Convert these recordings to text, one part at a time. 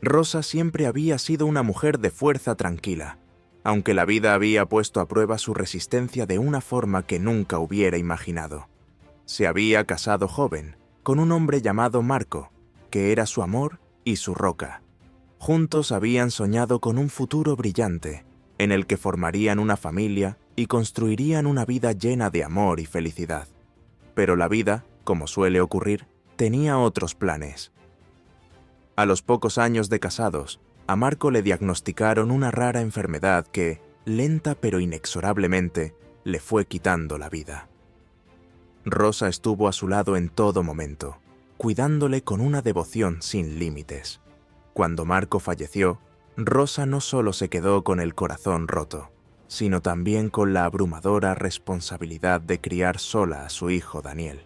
Rosa siempre había sido una mujer de fuerza tranquila, aunque la vida había puesto a prueba su resistencia de una forma que nunca hubiera imaginado. Se había casado joven, con un hombre llamado Marco, que era su amor y su roca. Juntos habían soñado con un futuro brillante, en el que formarían una familia y construirían una vida llena de amor y felicidad. Pero la vida, como suele ocurrir, tenía otros planes. A los pocos años de casados, a Marco le diagnosticaron una rara enfermedad que, lenta pero inexorablemente, le fue quitando la vida. Rosa estuvo a su lado en todo momento, cuidándole con una devoción sin límites. Cuando Marco falleció, Rosa no solo se quedó con el corazón roto, sino también con la abrumadora responsabilidad de criar sola a su hijo Daniel.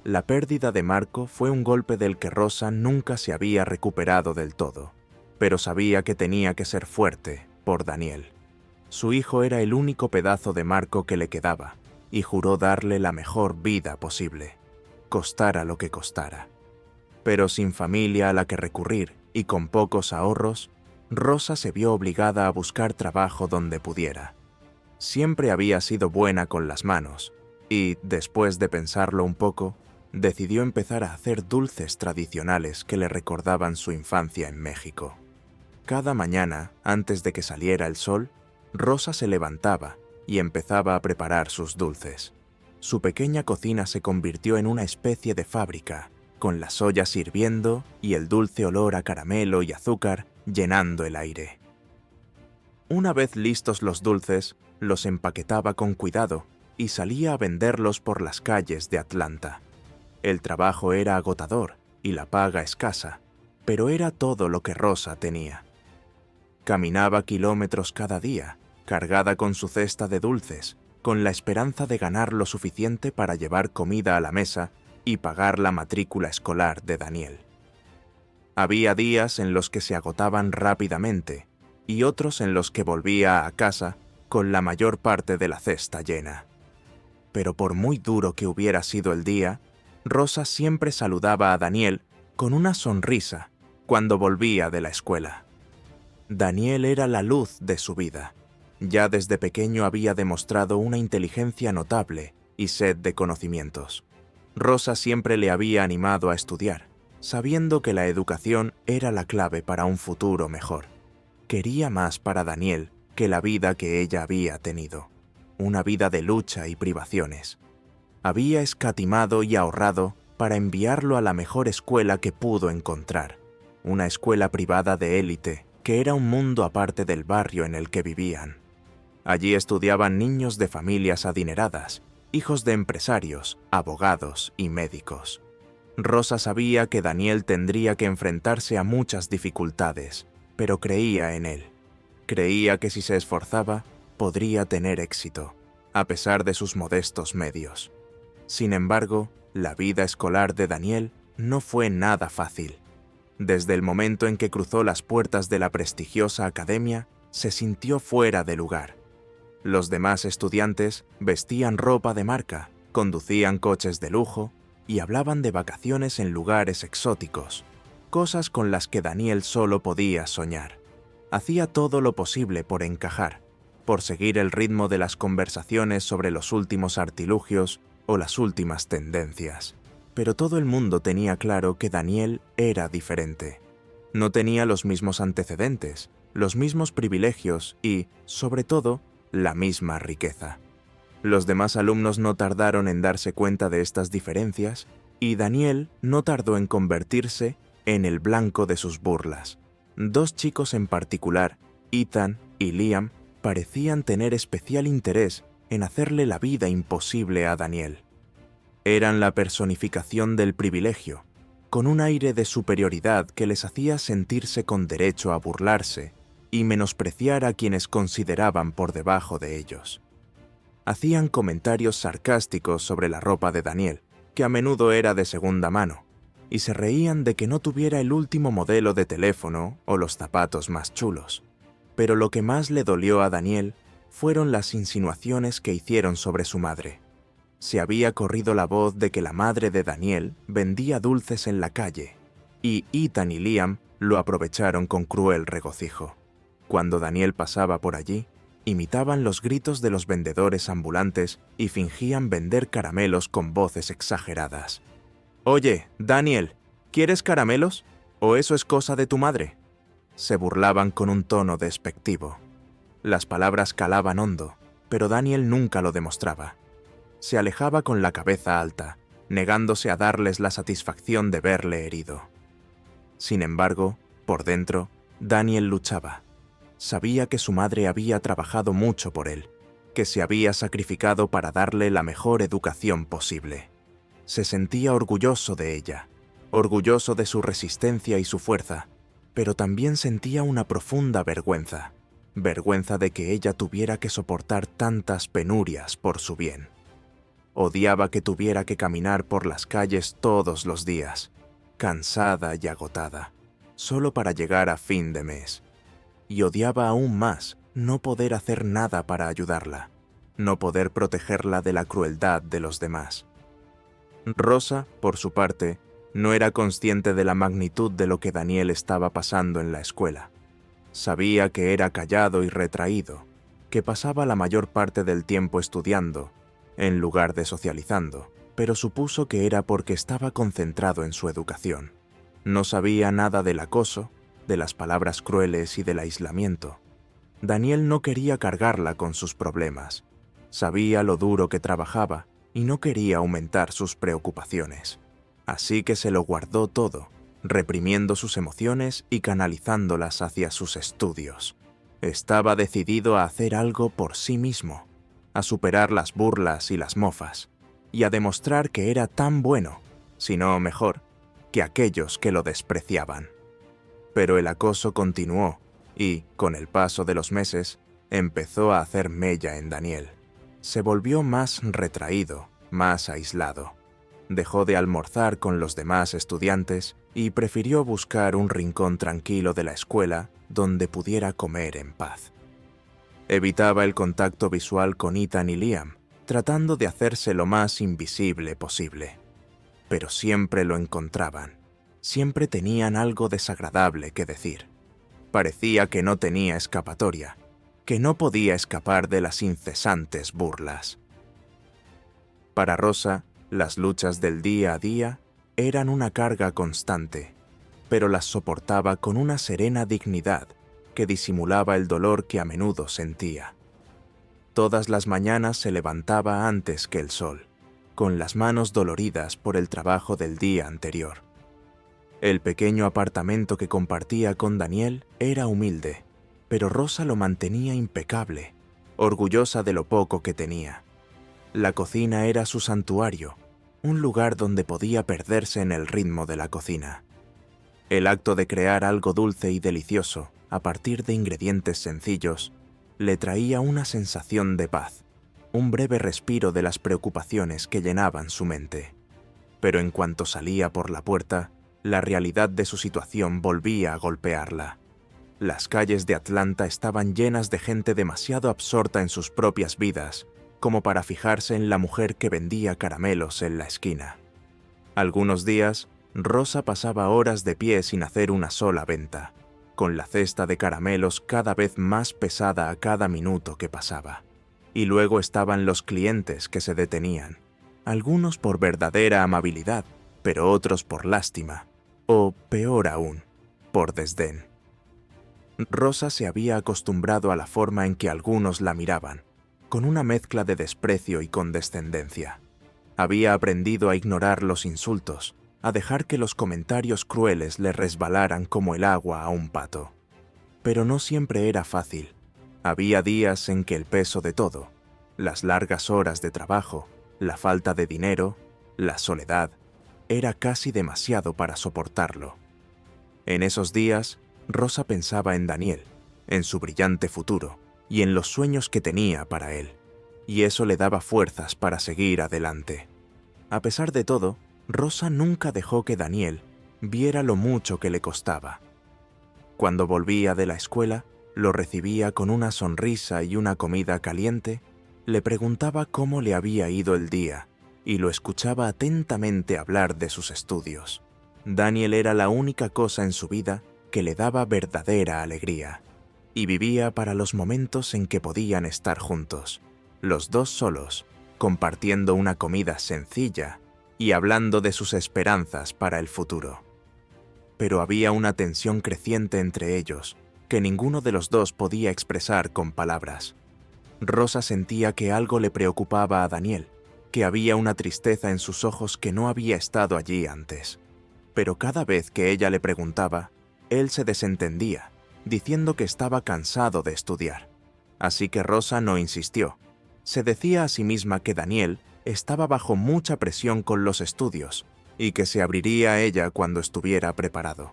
La pérdida de Marco fue un golpe del que Rosa nunca se había recuperado del todo, pero sabía que tenía que ser fuerte por Daniel. Su hijo era el único pedazo de Marco que le quedaba, y juró darle la mejor vida posible, costara lo que costara. Pero sin familia a la que recurrir y con pocos ahorros, Rosa se vio obligada a buscar trabajo donde pudiera. Siempre había sido buena con las manos, y, después de pensarlo un poco, decidió empezar a hacer dulces tradicionales que le recordaban su infancia en México. Cada mañana, antes de que saliera el sol, Rosa se levantaba y empezaba a preparar sus dulces. Su pequeña cocina se convirtió en una especie de fábrica, con las ollas hirviendo y el dulce olor a caramelo y azúcar llenando el aire. Una vez listos los dulces, los empaquetaba con cuidado y salía a venderlos por las calles de Atlanta. El trabajo era agotador y la paga escasa, pero era todo lo que Rosa tenía. Caminaba kilómetros cada día, cargada con su cesta de dulces, con la esperanza de ganar lo suficiente para llevar comida a la mesa y pagar la matrícula escolar de Daniel. Había días en los que se agotaban rápidamente y otros en los que volvía a casa con la mayor parte de la cesta llena. Pero por muy duro que hubiera sido el día, Rosa siempre saludaba a Daniel con una sonrisa cuando volvía de la escuela. Daniel era la luz de su vida. Ya desde pequeño había demostrado una inteligencia notable y sed de conocimientos. Rosa siempre le había animado a estudiar, sabiendo que la educación era la clave para un futuro mejor. Quería más para Daniel que la vida que ella había tenido, una vida de lucha y privaciones. Había escatimado y ahorrado para enviarlo a la mejor escuela que pudo encontrar, una escuela privada de élite que era un mundo aparte del barrio en el que vivían. Allí estudiaban niños de familias adineradas, hijos de empresarios, abogados y médicos. Rosa sabía que Daniel tendría que enfrentarse a muchas dificultades, pero creía en él. Creía que si se esforzaba, podría tener éxito, a pesar de sus modestos medios. Sin embargo, la vida escolar de Daniel no fue nada fácil. Desde el momento en que cruzó las puertas de la prestigiosa academia, se sintió fuera de lugar. Los demás estudiantes vestían ropa de marca, conducían coches de lujo y hablaban de vacaciones en lugares exóticos, cosas con las que Daniel solo podía soñar. Hacía todo lo posible por encajar, por seguir el ritmo de las conversaciones sobre los últimos artilugios o las últimas tendencias. Pero todo el mundo tenía claro que Daniel era diferente. No tenía los mismos antecedentes, los mismos privilegios y, sobre todo, la misma riqueza. Los demás alumnos no tardaron en darse cuenta de estas diferencias y Daniel no tardó en convertirse en el blanco de sus burlas. Dos chicos en particular, Ethan y Liam, parecían tener especial interés en hacerle la vida imposible a Daniel. Eran la personificación del privilegio, con un aire de superioridad que les hacía sentirse con derecho a burlarse y menospreciar a quienes consideraban por debajo de ellos. Hacían comentarios sarcásticos sobre la ropa de Daniel, que a menudo era de segunda mano, y se reían de que no tuviera el último modelo de teléfono o los zapatos más chulos. Pero lo que más le dolió a Daniel fueron las insinuaciones que hicieron sobre su madre. Se había corrido la voz de que la madre de Daniel vendía dulces en la calle, y Ethan y Liam lo aprovecharon con cruel regocijo. Cuando Daniel pasaba por allí, imitaban los gritos de los vendedores ambulantes y fingían vender caramelos con voces exageradas. «Oye, Daniel, ¿quieres caramelos? ¿O eso es cosa de tu madre?», se burlaban con un tono despectivo. Las palabras calaban hondo, pero Daniel nunca lo demostraba. Se alejaba con la cabeza alta, negándose a darles la satisfacción de verle herido. Sin embargo, por dentro, Daniel luchaba. Sabía que su madre había trabajado mucho por él, que se había sacrificado para darle la mejor educación posible. Se sentía orgulloso de ella, orgulloso de su resistencia y su fuerza, pero también sentía una profunda vergüenza, vergüenza de que ella tuviera que soportar tantas penurias por su bien. Odiaba que tuviera que caminar por las calles todos los días, cansada y agotada, solo para llegar a fin de mes. Y odiaba aún más no poder hacer nada para ayudarla, no poder protegerla de la crueldad de los demás. Rosa, por su parte, no era consciente de la magnitud de lo que Daniel estaba pasando en la escuela. Sabía que era callado y retraído, que pasaba la mayor parte del tiempo estudiando, en lugar de socializando, pero supuso que era porque estaba concentrado en su educación. No sabía nada del acoso, de las palabras crueles y del aislamiento. Daniel no quería cargarla con sus problemas. Sabía lo duro que trabajaba y no quería aumentar sus preocupaciones. Así que se lo guardó todo, reprimiendo sus emociones y canalizándolas hacia sus estudios. Estaba decidido a hacer algo por sí mismo, a superar las burlas y las mofas, y a demostrar que era tan bueno, si no mejor, que aquellos que lo despreciaban. Pero el acoso continuó y, con el paso de los meses, empezó a hacer mella en Daniel. Se volvió más retraído, más aislado. Dejó de almorzar con los demás estudiantes y prefirió buscar un rincón tranquilo de la escuela donde pudiera comer en paz. Evitaba el contacto visual con Ethan y Liam, tratando de hacerse lo más invisible posible. Pero siempre lo encontraban. Siempre tenían algo desagradable que decir. Parecía que no tenía escapatoria, que no podía escapar de las incesantes burlas. Para Rosa, las luchas del día a día eran una carga constante, pero las soportaba con una serena dignidad que disimulaba el dolor que a menudo sentía. Todas las mañanas se levantaba antes que el sol, con las manos doloridas por el trabajo del día anterior. El pequeño apartamento que compartía con Daniel era humilde, pero Rosa lo mantenía impecable, orgullosa de lo poco que tenía. La cocina era su santuario, un lugar donde podía perderse en el ritmo de la cocina. El acto de crear algo dulce y delicioso, a partir de ingredientes sencillos, le traía una sensación de paz, un breve respiro de las preocupaciones que llenaban su mente. Pero en cuanto salía por la puerta, la realidad de su situación volvía a golpearla. Las calles de Atlanta estaban llenas de gente demasiado absorta en sus propias vidas como para fijarse en la mujer que vendía caramelos en la esquina. Algunos días, Rosa pasaba horas de pie sin hacer una sola venta, con la cesta de caramelos cada vez más pesada a cada minuto que pasaba. Y luego estaban los clientes que se detenían, algunos por verdadera amabilidad, pero otros por lástima, o, peor aún, por desdén. Rosa se había acostumbrado a la forma en que algunos la miraban, con una mezcla de desprecio y condescendencia. Había aprendido a ignorar los insultos, a dejar que los comentarios crueles le resbalaran como el agua a un pato. Pero no siempre era fácil. Había días en que el peso de todo, las largas horas de trabajo, la falta de dinero, la soledad, era casi demasiado para soportarlo. En esos días, Rosa pensaba en Daniel, en su brillante futuro y en los sueños que tenía para él, y eso le daba fuerzas para seguir adelante. A pesar de todo, Rosa nunca dejó que Daniel viera lo mucho que le costaba. Cuando volvía de la escuela, lo recibía con una sonrisa y una comida caliente, le preguntaba cómo le había ido el día y lo escuchaba atentamente hablar de sus estudios. Daniel era la única cosa en su vida que le daba verdadera alegría, y vivía para los momentos en que podían estar juntos, los dos solos, compartiendo una comida sencilla y hablando de sus esperanzas para el futuro. Pero había una tensión creciente entre ellos, que ninguno de los dos podía expresar con palabras. Rosa sentía que algo le preocupaba a Daniel, que había una tristeza en sus ojos que no había estado allí antes. Pero cada vez que ella le preguntaba, él se desentendía, diciendo que estaba cansado de estudiar. Así que Rosa no insistió. Se decía a sí misma que Daniel estaba bajo mucha presión con los estudios y que se abriría a ella cuando estuviera preparado.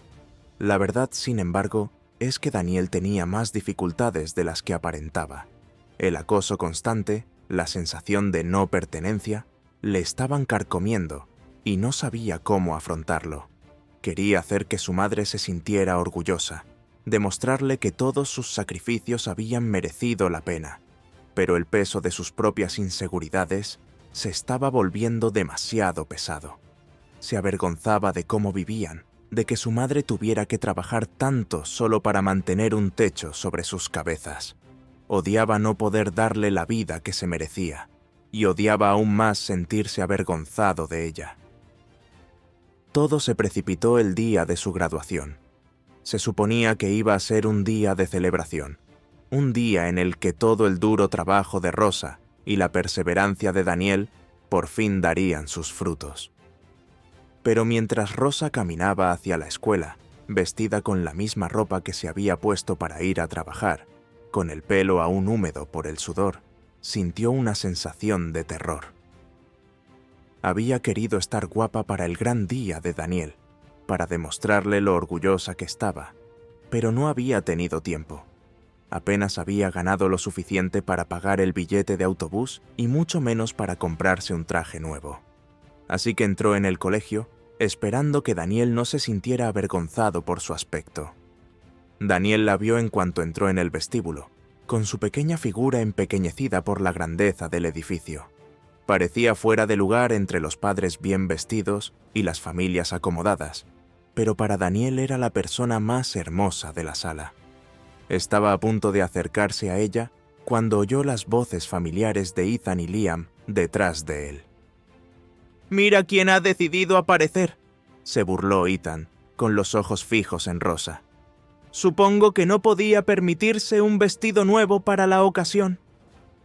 La verdad, sin embargo, es que Daniel tenía más dificultades de las que aparentaba. El acoso constante, la sensación de no pertenencia, le estaban carcomiendo y no sabía cómo afrontarlo. Quería hacer que su madre se sintiera orgullosa, demostrarle que todos sus sacrificios habían merecido la pena, pero el peso de sus propias inseguridades se estaba volviendo demasiado pesado. Se avergonzaba de cómo vivían, de que su madre tuviera que trabajar tanto solo para mantener un techo sobre sus cabezas. Odiaba no poder darle la vida que se merecía, y odiaba aún más sentirse avergonzado de ella. Todo se precipitó el día de su graduación. Se suponía que iba a ser un día de celebración, un día en el que todo el duro trabajo de Rosa y la perseverancia de Daniel por fin darían sus frutos. Pero mientras Rosa caminaba hacia la escuela, vestida con la misma ropa que se había puesto para ir a trabajar, con el pelo aún húmedo por el sudor, sintió una sensación de terror. Había querido estar guapa para el gran día de Daniel, para demostrarle lo orgullosa que estaba, pero no había tenido tiempo. Apenas había ganado lo suficiente para pagar el billete de autobús y mucho menos para comprarse un traje nuevo. Así que entró en el colegio, esperando que Daniel no se sintiera avergonzado por su aspecto. Daniel la vio en cuanto entró en el vestíbulo, con su pequeña figura empequeñecida por la grandeza del edificio. Parecía fuera de lugar entre los padres bien vestidos y las familias acomodadas, pero para Daniel era la persona más hermosa de la sala. Estaba a punto de acercarse a ella cuando oyó las voces familiares de Ethan y Liam detrás de él. «¡Mira quién ha decidido aparecer!», se burló Ethan, con los ojos fijos en Rosa. «Supongo que no podía permitirse un vestido nuevo para la ocasión».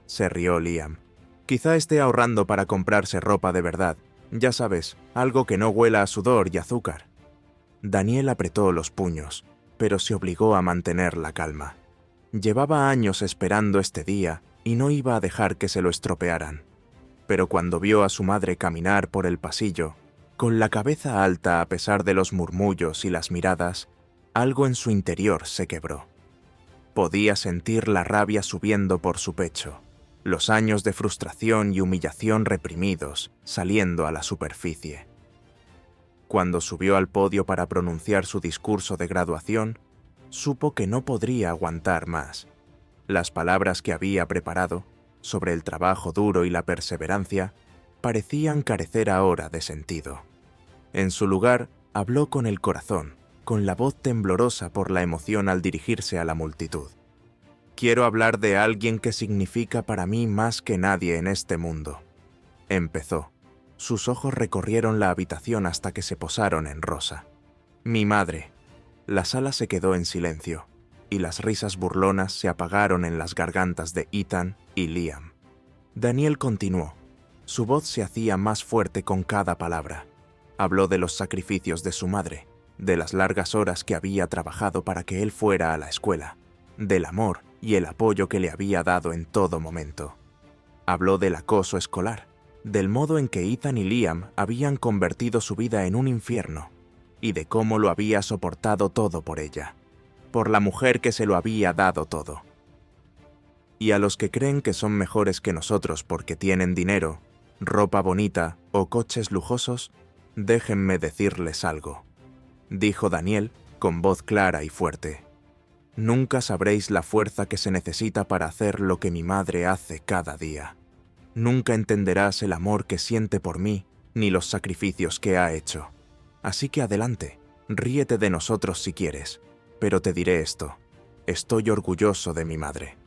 Se rió Liam. «Quizá esté ahorrando para comprarse ropa de verdad. Ya sabes, algo que no huela a sudor y azúcar». Daniel apretó los puños, pero se obligó a mantener la calma. Llevaba años esperando este día y no iba a dejar que se lo estropearan. Pero cuando vio a su madre caminar por el pasillo, con la cabeza alta a pesar de los murmullos y las miradas, algo en su interior se quebró. Podía sentir la rabia subiendo por su pecho, los años de frustración y humillación reprimidos saliendo a la superficie. Cuando subió al podio para pronunciar su discurso de graduación, supo que no podría aguantar más. Las palabras que había preparado, sobre el trabajo duro y la perseverancia, parecían carecer ahora de sentido. En su lugar, habló con el corazón, con la voz temblorosa por la emoción al dirigirse a la multitud. «Quiero hablar de alguien que significa para mí más que nadie en este mundo», empezó. Sus ojos recorrieron la habitación hasta que se posaron en Rosa. «Mi madre». La sala se quedó en silencio, y las risas burlonas se apagaron en las gargantas de Ethan y Liam. Daniel continuó. Su voz se hacía más fuerte con cada palabra. Habló de los sacrificios de su madre, de las largas horas que había trabajado para que él fuera a la escuela, del amor y el apoyo que le había dado en todo momento. Habló del acoso escolar, del modo en que Ethan y Liam habían convertido su vida en un infierno, y de cómo lo había soportado todo por ella, por la mujer que se lo había dado todo. Y a los que creen que son mejores que nosotros porque tienen dinero, ropa bonita o coches lujosos, déjenme decirles algo, dijo Daniel con voz clara y fuerte. Nunca sabréis la fuerza que se necesita para hacer lo que mi madre hace cada día. Nunca entenderás el amor que siente por mí ni los sacrificios que ha hecho. Así que adelante, ríete de nosotros si quieres, Pero te diré esto, estoy orgulloso de mi madre.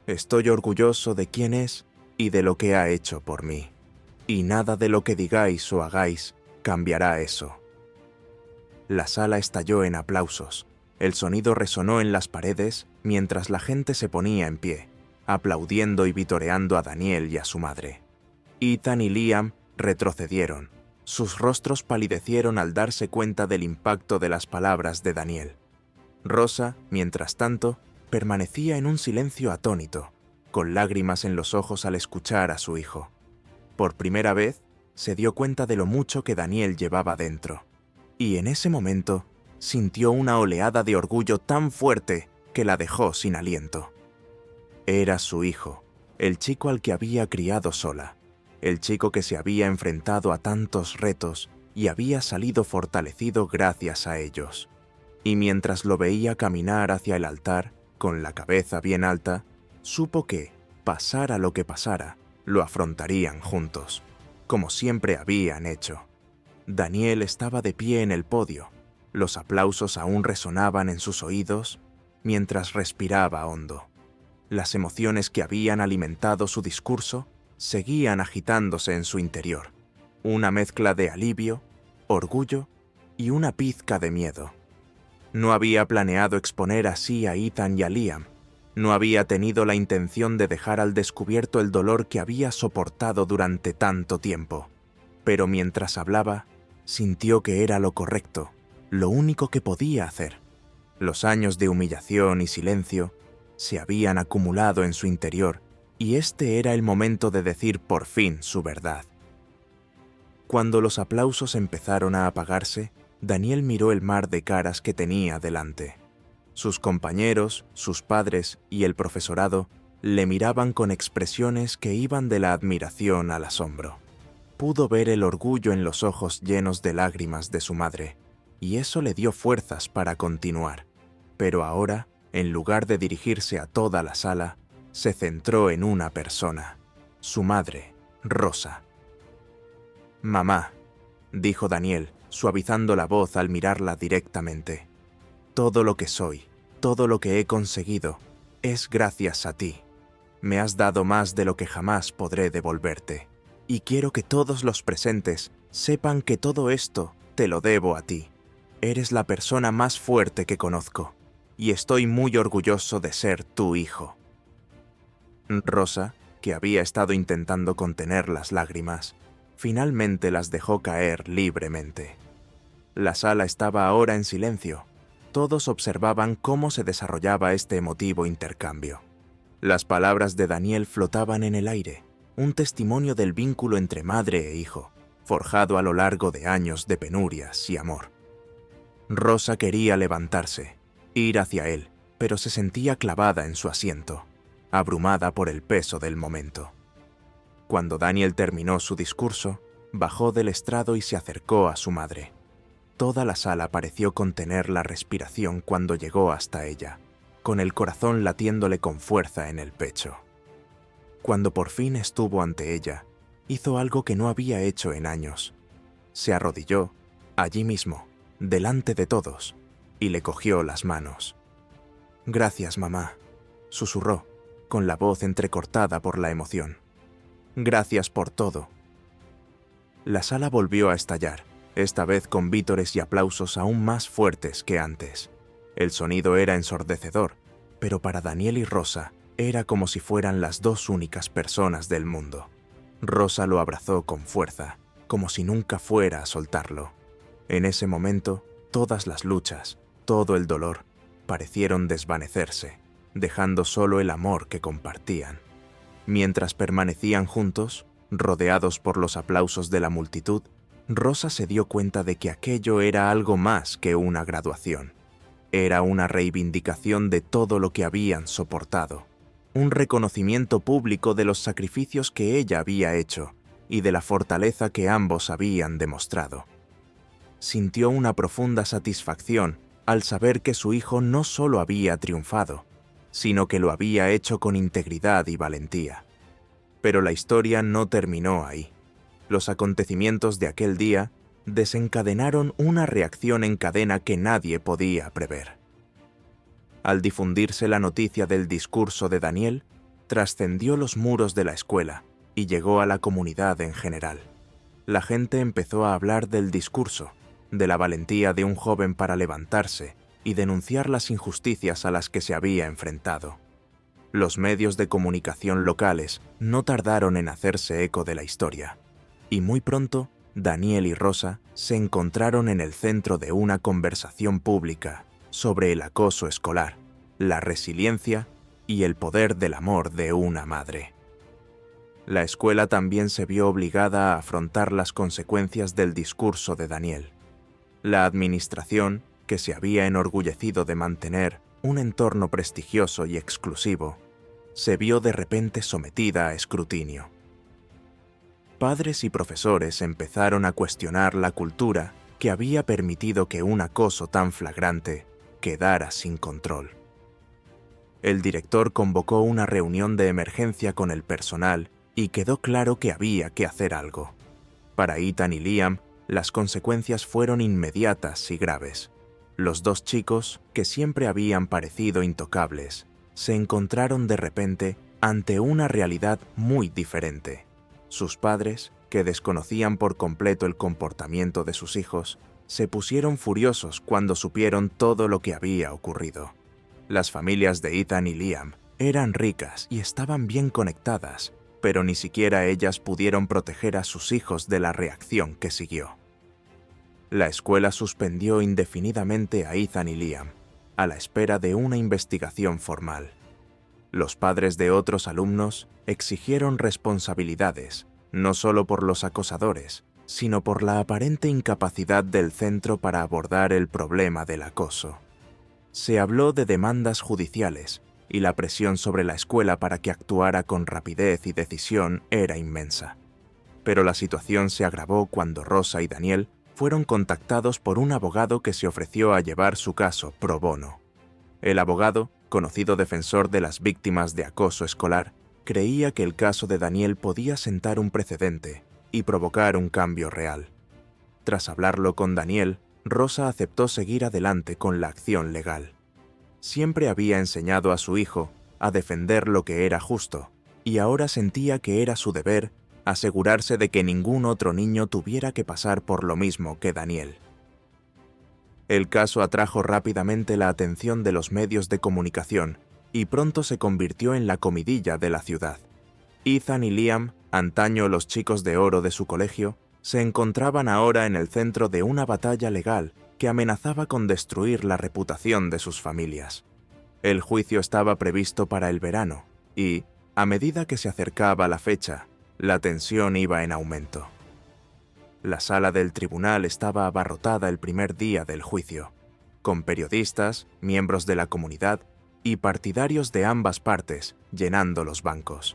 Estoy orgulloso de quién es y de lo que ha hecho por mí. Y nada de lo que digáis o hagáis cambiará eso. La sala estalló en aplausos. El sonido resonó en las paredes mientras la gente se ponía en pie, aplaudiendo y vitoreando a Daniel y a su madre. Ethan y Liam retrocedieron. Sus rostros palidecieron al darse cuenta del impacto de las palabras de Daniel. Rosa, mientras tanto, permanecía en un silencio atónito, con lágrimas en los ojos al escuchar a su hijo. Por primera vez, se dio cuenta de lo mucho que Daniel llevaba dentro. Y en ese momento, sintió una oleada de orgullo tan fuerte que la dejó sin aliento. Era su hijo, el chico al que había criado sola, el chico que se había enfrentado a tantos retos y había salido fortalecido gracias a ellos. Y mientras lo veía caminar hacia el altar, con la cabeza bien alta, supo que, pasara lo que pasara, lo afrontarían juntos, como siempre habían hecho. Daniel estaba de pie en el podio. Los aplausos aún resonaban en sus oídos mientras respiraba hondo. Las emociones que habían alimentado su discurso seguían agitándose en su interior. Una mezcla de alivio, orgullo y una pizca de miedo. No había planeado exponer así a Ethan y a Liam. No había tenido la intención de dejar al descubierto el dolor que había soportado durante tanto tiempo. Pero mientras hablaba, sintió que era lo correcto, lo único que podía hacer. Los años de humillación y silencio se habían acumulado en su interior y este era el momento de decir por fin su verdad. Cuando los aplausos empezaron a apagarse, Daniel miró el mar de caras que tenía delante. Sus compañeros, sus padres y el profesorado le miraban con expresiones que iban de la admiración al asombro. Pudo ver el orgullo en los ojos llenos de lágrimas de su madre, y eso le dio fuerzas para continuar. Pero ahora, en lugar de dirigirse a toda la sala, se centró en una persona, su madre, Rosa. «Mamá», dijo Daniel, suavizando la voz al mirarla directamente. «Todo lo que soy, todo lo que he conseguido, es gracias a ti. Me has dado más de lo que jamás podré devolverte. Y quiero que todos los presentes sepan que todo esto te lo debo a ti. Eres la persona más fuerte que conozco, y estoy muy orgulloso de ser tu hijo». Rosa, que había estado intentando contener las lágrimas, finalmente las dejó caer libremente. La sala estaba ahora en silencio. Todos observaban cómo se desarrollaba este emotivo intercambio. Las palabras de Daniel flotaban en el aire, un testimonio del vínculo entre madre e hijo, forjado a lo largo de años de penurias y amor. Rosa quería levantarse, ir hacia él, pero se sentía clavada en su asiento, abrumada por el peso del momento. Cuando Daniel terminó su discurso, bajó del estrado y se acercó a su madre. Toda la sala pareció contener la respiración cuando llegó hasta ella, con el corazón latiéndole con fuerza en el pecho. Cuando por fin estuvo ante ella, hizo algo que no había hecho en años. Se arrodilló, allí mismo, delante de todos, y le cogió las manos. «Gracias, mamá», susurró, con la voz entrecortada por la emoción. «Gracias por todo». La sala volvió a estallar, esta vez con vítores y aplausos aún más fuertes que antes. El sonido era ensordecedor, pero para Daniel y Rosa era como si fueran las dos únicas personas del mundo. Rosa lo abrazó con fuerza, como si nunca fuera a soltarlo. En ese momento, todas las luchas, todo el dolor, parecieron desvanecerse, dejando solo el amor que compartían. Mientras permanecían juntos, rodeados por los aplausos de la multitud, Rosa se dio cuenta de que aquello era algo más que una graduación. Era una reivindicación de todo lo que habían soportado, un reconocimiento público de los sacrificios que ella había hecho y de la fortaleza que ambos habían demostrado. Sintió una profunda satisfacción al saber que su hijo no solo había triunfado, sino que lo había hecho con integridad y valentía. Pero la historia no terminó ahí. Los acontecimientos de aquel día desencadenaron una reacción en cadena que nadie podía prever. Al difundirse la noticia del discurso de Daniel, trascendió los muros de la escuela y llegó a la comunidad en general. La gente empezó a hablar del discurso, de la valentía de un joven para levantarse y denunciar las injusticias a las que se había enfrentado. Los medios de comunicación locales no tardaron en hacerse eco de la historia, y muy pronto Daniel y Rosa se encontraron en el centro de una conversación pública sobre el acoso escolar, la resiliencia y el poder del amor de una madre. La escuela también se vio obligada a afrontar las consecuencias del discurso de Daniel. La administración, que se había enorgullecido de mantener un entorno prestigioso y exclusivo, se vio de repente sometida a escrutinio. Padres y profesores empezaron a cuestionar la cultura que había permitido que un acoso tan flagrante quedara sin control. El director convocó una reunión de emergencia con el personal y quedó claro que había que hacer algo. Para Ethan y Liam, las consecuencias fueron inmediatas y graves. Los dos chicos, que siempre habían parecido intocables, se encontraron de repente ante una realidad muy diferente. Sus padres, que desconocían por completo el comportamiento de sus hijos, se pusieron furiosos cuando supieron todo lo que había ocurrido. Las familias de Ethan y Liam eran ricas y estaban bien conectadas, pero ni siquiera ellas pudieron proteger a sus hijos de la reacción que siguió. La escuela suspendió indefinidamente a Ethan y Liam, a la espera de una investigación formal. Los padres de otros alumnos exigieron responsabilidades, no solo por los acosadores, sino por la aparente incapacidad del centro para abordar el problema del acoso. Se habló de demandas judiciales, y la presión sobre la escuela para que actuara con rapidez y decisión era inmensa. Pero la situación se agravó cuando Rosa y Daniel fueron contactados por un abogado que se ofreció a llevar su caso pro bono. El abogado, conocido defensor de las víctimas de acoso escolar, creía que el caso de Daniel podía sentar un precedente y provocar un cambio real. Tras hablarlo con Daniel, Rosa aceptó seguir adelante con la acción legal. Siempre había enseñado a su hijo a defender lo que era justo, y ahora sentía que era su deber asegurarse de que ningún otro niño tuviera que pasar por lo mismo que Daniel. El caso atrajo rápidamente la atención de los medios de comunicación y pronto se convirtió en la comidilla de la ciudad. Ethan y Liam, antaño los chicos de oro de su colegio, se encontraban ahora en el centro de una batalla legal que amenazaba con destruir la reputación de sus familias. El juicio estaba previsto para el verano y, a medida que se acercaba la fecha, la tensión iba en aumento. La sala del tribunal estaba abarrotada el primer día del juicio, con periodistas, miembros de la comunidad y partidarios de ambas partes llenando los bancos.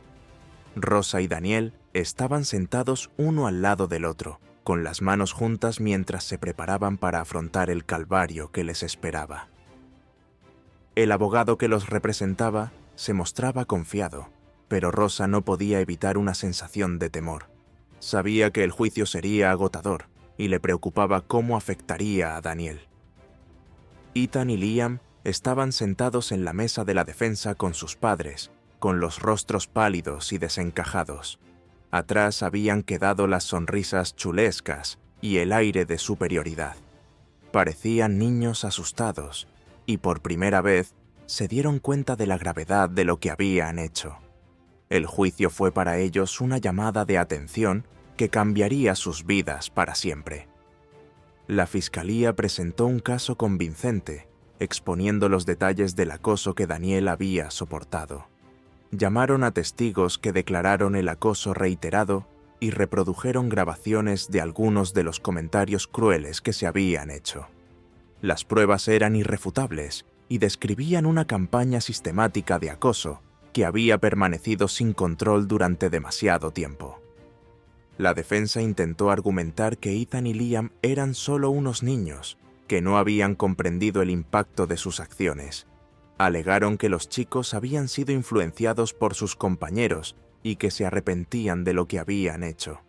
Rosa y Daniel estaban sentados uno al lado del otro, con las manos juntas mientras se preparaban para afrontar el calvario que les esperaba. El abogado que los representaba se mostraba confiado, pero Rosa no podía evitar una sensación de temor. Sabía que el juicio sería agotador y le preocupaba cómo afectaría a Daniel. Ethan y Liam estaban sentados en la mesa de la defensa con sus padres, con los rostros pálidos y desencajados. Atrás habían quedado las sonrisas chulescas y el aire de superioridad. Parecían niños asustados y por primera vez se dieron cuenta de la gravedad de lo que habían hecho. El juicio fue para ellos una llamada de atención que cambiaría sus vidas para siempre. La fiscalía presentó un caso convincente, exponiendo los detalles del acoso que Daniel había soportado. Llamaron a testigos que declararon el acoso reiterado y reprodujeron grabaciones de algunos de los comentarios crueles que se habían hecho. Las pruebas eran irrefutables y describían una campaña sistemática de acoso que había permanecido sin control durante demasiado tiempo. La defensa intentó argumentar que Ethan y Liam eran solo unos niños, que no habían comprendido el impacto de sus acciones. Alegaron que los chicos habían sido influenciados por sus compañeros y que se arrepentían de lo que habían hecho.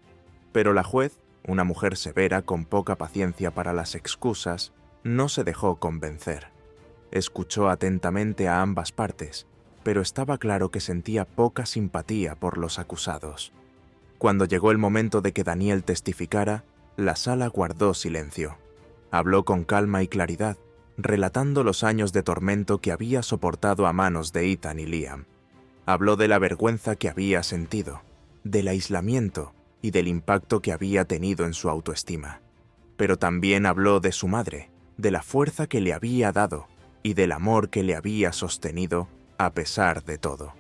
Pero la juez, una mujer severa con poca paciencia para las excusas, no se dejó convencer. Escuchó atentamente a ambas partes, pero estaba claro que sentía poca simpatía por los acusados. Cuando llegó el momento de que Daniel testificara, la sala guardó silencio. Habló con calma y claridad, relatando los años de tormento que había soportado a manos de Ethan y Liam. Habló de la vergüenza que había sentido, del aislamiento y del impacto que había tenido en su autoestima. Pero también habló de su madre, de la fuerza que le había dado y del amor que le había sostenido a pesar de todo.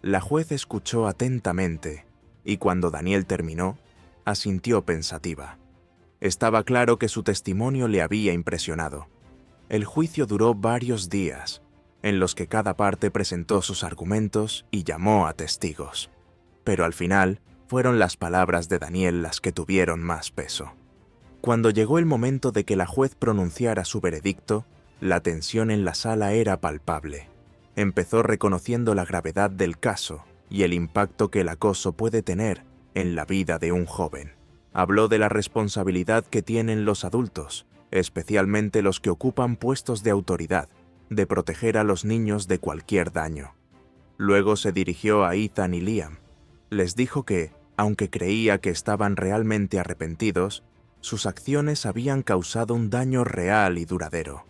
La juez escuchó atentamente y cuando Daniel terminó, asintió pensativa. Estaba claro que su testimonio le había impresionado. El juicio duró varios días, en los que cada parte presentó sus argumentos y llamó a testigos. Pero al final, fueron las palabras de Daniel las que tuvieron más peso. Cuando llegó el momento de que la juez pronunciara su veredicto, la tensión en la sala era palpable. Empezó reconociendo la gravedad del caso y el impacto que el acoso puede tener en la vida de un joven. Habló de la responsabilidad que tienen los adultos, especialmente los que ocupan puestos de autoridad, de proteger a los niños de cualquier daño. Luego se dirigió a Ethan y Liam. Les dijo que, aunque creía que estaban realmente arrepentidos, sus acciones habían causado un daño real y duradero.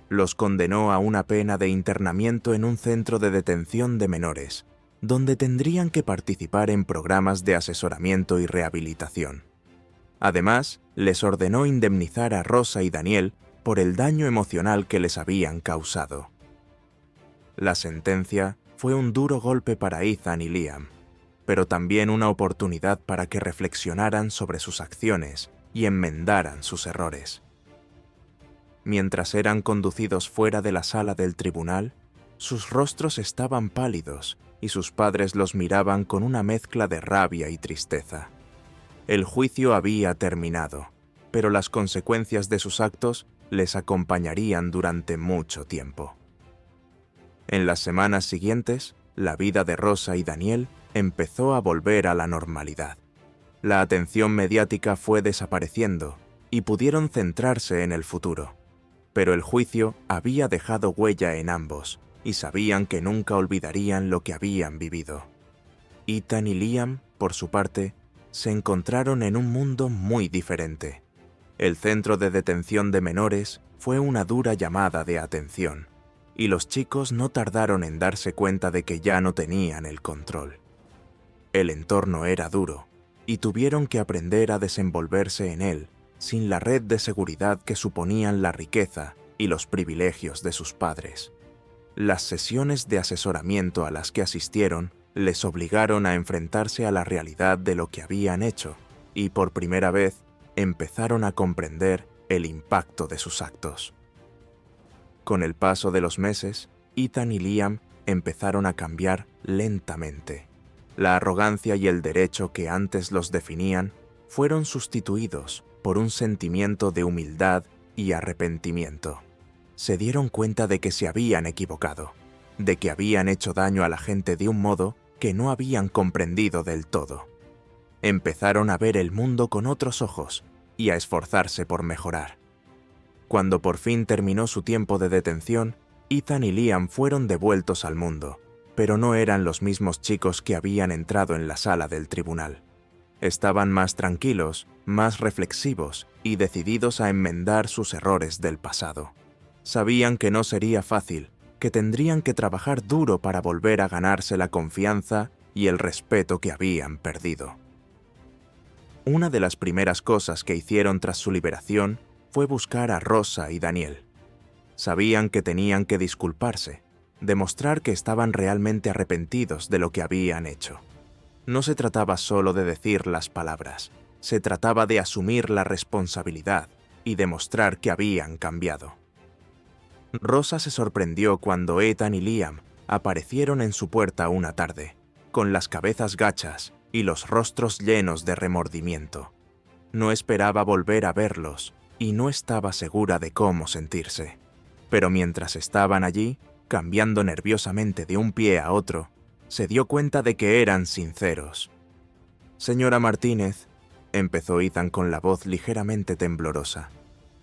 Los condenó a una pena de internamiento en un centro de detención de menores, donde tendrían que participar en programas de asesoramiento y rehabilitación. Además, les ordenó indemnizar a Rosa y Daniel por el daño emocional que les habían causado. La sentencia fue un duro golpe para Ethan y Liam, pero también una oportunidad para que reflexionaran sobre sus acciones y enmendaran sus errores. Mientras eran conducidos fuera de la sala del tribunal, sus rostros estaban pálidos y sus padres los miraban con una mezcla de rabia y tristeza. El juicio había terminado, pero las consecuencias de sus actos les acompañarían durante mucho tiempo. En las semanas siguientes, la vida de Rosa y Daniel empezó a volver a la normalidad. La atención mediática fue desapareciendo y pudieron centrarse en el futuro. Pero el juicio había dejado huella en ambos y sabían que nunca olvidarían lo que habían vivido. Ethan y Liam, por su parte, se encontraron en un mundo muy diferente. El centro de detención de menores fue una dura llamada de atención, y los chicos no tardaron en darse cuenta de que ya no tenían el control. El entorno era duro, y tuvieron que aprender a desenvolverse en él, sin la red de seguridad que suponían la riqueza y los privilegios de sus padres. Las sesiones de asesoramiento a las que asistieron les obligaron a enfrentarse a la realidad de lo que habían hecho, y por primera vez empezaron a comprender el impacto de sus actos. Con el paso de los meses, Ethan y Liam empezaron a cambiar lentamente. La arrogancia y el derecho que antes los definían fueron sustituidos por un sentimiento de humildad y arrepentimiento. Se dieron cuenta de que se habían equivocado, de que habían hecho daño a la gente de un modo que no habían comprendido del todo. Empezaron a ver el mundo con otros ojos y a esforzarse por mejorar. Cuando por fin terminó su tiempo de detención, Ethan y Liam fueron devueltos al mundo, pero no eran los mismos chicos que habían entrado en la sala del tribunal. Estaban más tranquilos, más reflexivos y decididos a enmendar sus errores del pasado. Sabían que no sería fácil, que tendrían que trabajar duro para volver a ganarse la confianza y el respeto que habían perdido. Una de las primeras cosas que hicieron tras su liberación fue buscar a Rosa y Daniel. Sabían que tenían que disculparse, demostrar que estaban realmente arrepentidos de lo que habían hecho. No se trataba solo de decir las palabras, se trataba de asumir la responsabilidad y demostrar que habían cambiado. Rosa se sorprendió cuando Ethan y Liam aparecieron en su puerta una tarde, con las cabezas gachas y los rostros llenos de remordimiento. No esperaba volver a verlos y no estaba segura de cómo sentirse. Pero mientras estaban allí, cambiando nerviosamente de un pie a otro, se dio cuenta de que eran sinceros. «Señora Martínez», empezó Ethan con la voz ligeramente temblorosa,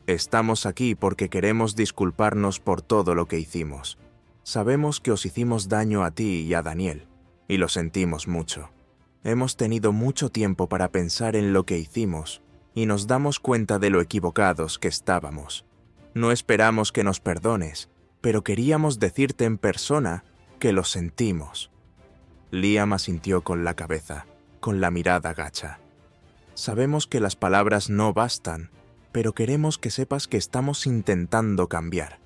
Estamos aquí porque queremos disculparnos por todo lo que hicimos. Sabemos que os hicimos daño a ti y a Daniel, y lo sentimos mucho. Hemos tenido mucho tiempo para pensar en lo que hicimos, y nos damos cuenta de lo equivocados que estábamos. No esperamos que nos perdones, pero queríamos decirte en persona que lo sentimos. Liam asintió con la cabeza, con la mirada gacha. Sabemos que las palabras no bastan, pero queremos que sepas que estamos intentando cambiar.